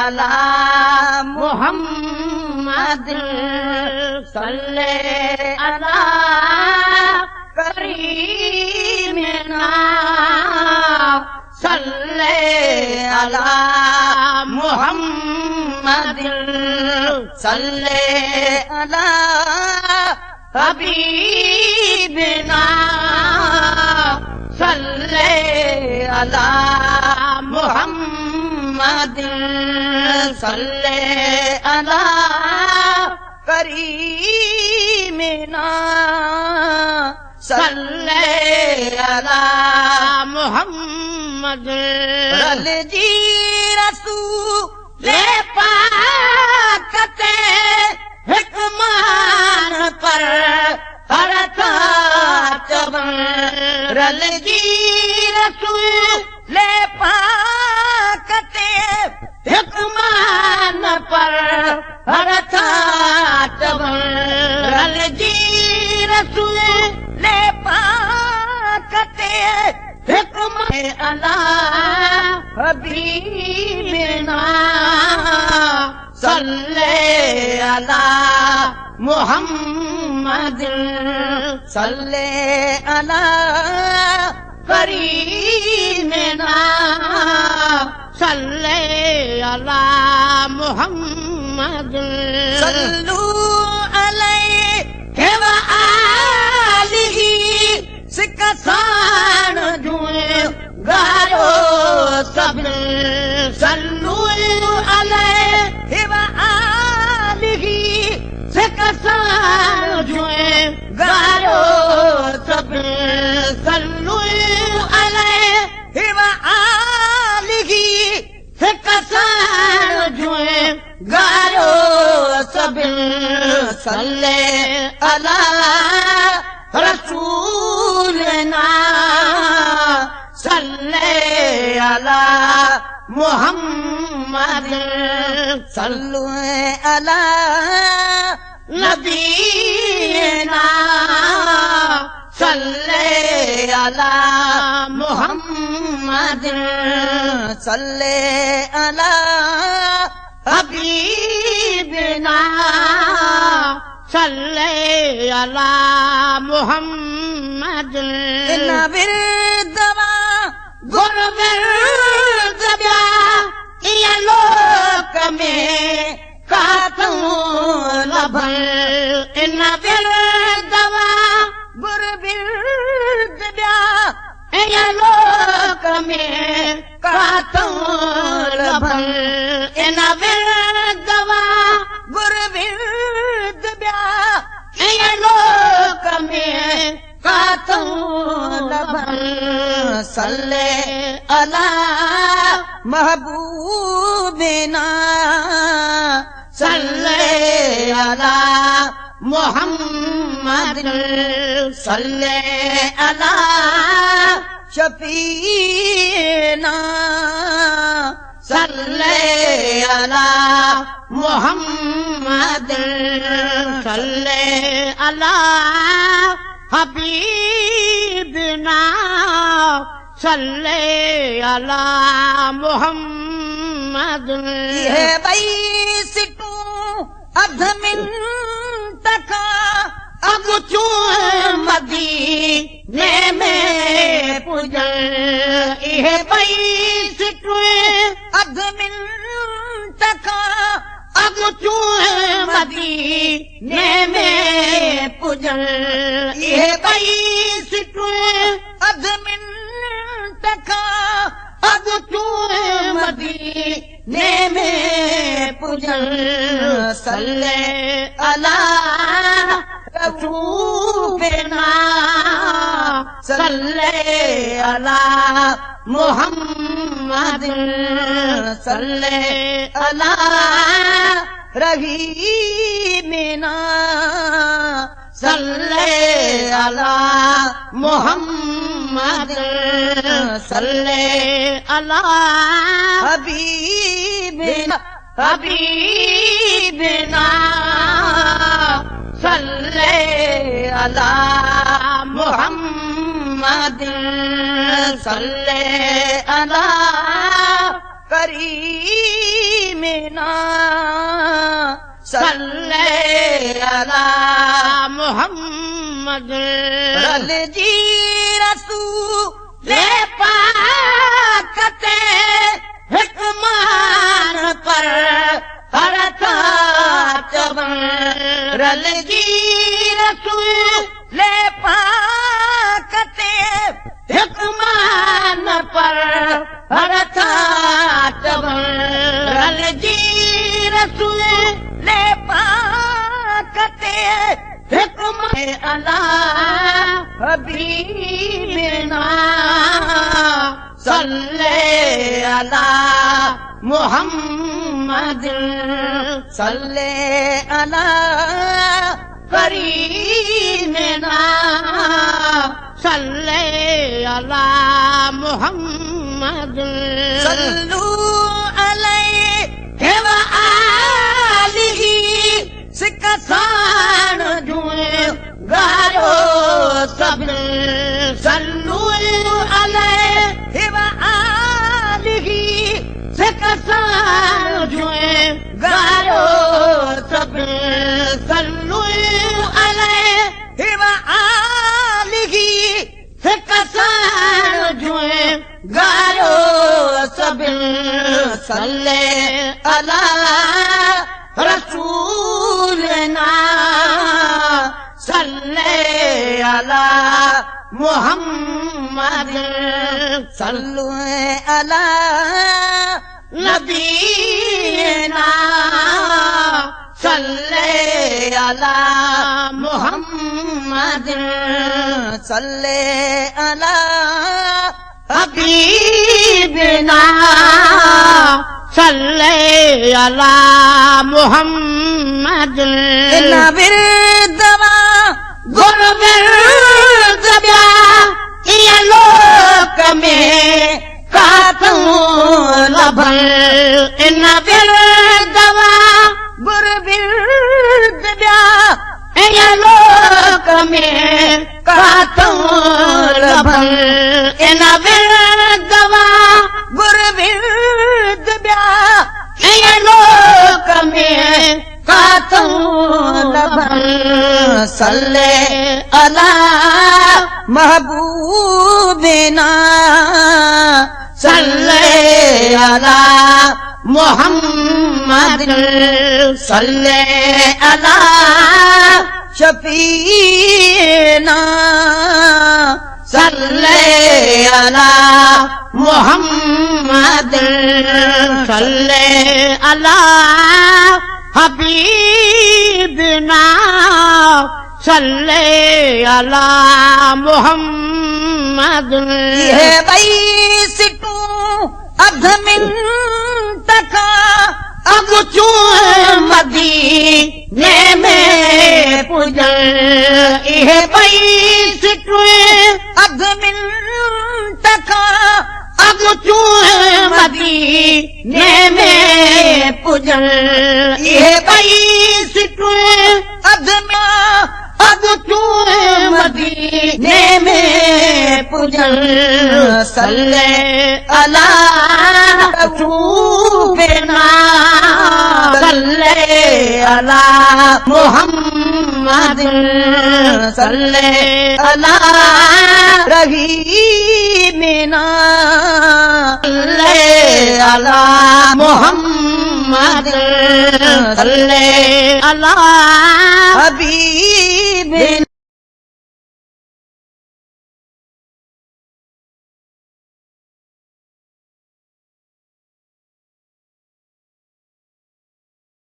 अला मुहम्मद सल्ले अला करीमना सल्ले अला मुहम्मद सल्ले अला हबीबना सल्ले अला मुहम्मद सल्ले अला करीमना सल्ले अला मुहम्मद रल जी रसूल पाक ते हिकमान पर हर चवन रल जी रसूल पाक ते हिकमान पर हर चवन रल जी रसूल पाक ते हिकमान अला हबीबना सल्ले अला मुहम्मद सल्ले अला करीमना सल्ले अला मुहम्मद सल्लू अलैहि व आलिही सिकसान जुए गायो सब सल्लू अलैहि व आलिही सिकसान जुए गायो सब सल्लू अलैहि व आलिही सिकसान जुए गायो सब सल्ले अला रसूलना सल्ले अला मुहम्मद सल्लु अला नबीना सल्ले अला मुहम्मद सल्ले अला हबीबना सल्ले अला मुहम्मद विरदवा गुर विरदवा ये लोक में कातों लभन इन विरदवा गुर विरदवा ये लोक में कातों लभन इन विरदवा गुर विरदवा ये लोक में कातों लभन सल्ले अला महबूबना सल्ले अला मुहम्मद सल्ले अला शफीना सल्ले अला मुहम्मद सल्ले अला हबीबना सल्ले अला मुहम्मद ये बैसिटू अध मिनट का अब चूं मदीने में पूजन ये बैसिटू अध मिनट का अब चूं मदीने में पूजन ये बैसिटू अध मिनट का अब चूं मदीने में पूजन सल्ले अला रसूलना सल्ले अला मुहम्मद सल्ले अला रहीमना सल्ले अला मुहम्मद सल्ले अला हबीबना हबीबना सल्ले अला मुहम्मद सल्ले अला करीमिना सल्ले अला मोहम्मद रल जी रसूल पाक ते हिकमान पर हर था चवण रल जी रसूल पाक ते हिकमान पर हर था चवण रल जी रसूल पाक ते हिकमान अला हबीबना सल्ले अला मुहम्मद सल्ले अला करीमना सल्ले अला मोहम्मद सल्लू अलैहि व आलिही सिकसान जुए गायो सब सल्लू अलैहि व आलिही सिकसान जुए गायो सब सल्लू अलैहि व आलिही सिकसान जुए गायो सब सल्ले अला रसूलना सल्ले अला मुहम्मद सल्लु अला नबीना सल्ले अला मुहम्मद सल्ले अला हबीबना सल्ले अला मोहम्मद विरदवा गुर विरद ब्या ये लोक में कातूं लभन इन विरदवा गुर विरद ब्या ये लोक में कातूं लभन इन विरदवा गुर विरद ब्या ये लोक में कातूं लभन सल्ले अला महबूबना सल्ले अला मुहम्मद सल्ले अला शफीना सल्ले अला मुहम्मद सल्ले अला हबीबना सल्ले अला मुहम्मद ये बैसिटू अध मिनट का अब चूं मदीने में पुजन ये बैसिटू अध मिनट का अब चूं मदीने में पुजन ये बैसिटू अध अब चूं मदीने में पुजन सल्ले अला रसूलना सल्ले अला मुहम्मद सल्ले अला रहीमना सल्ले अला मुहम्मद सल्ले अला हबीब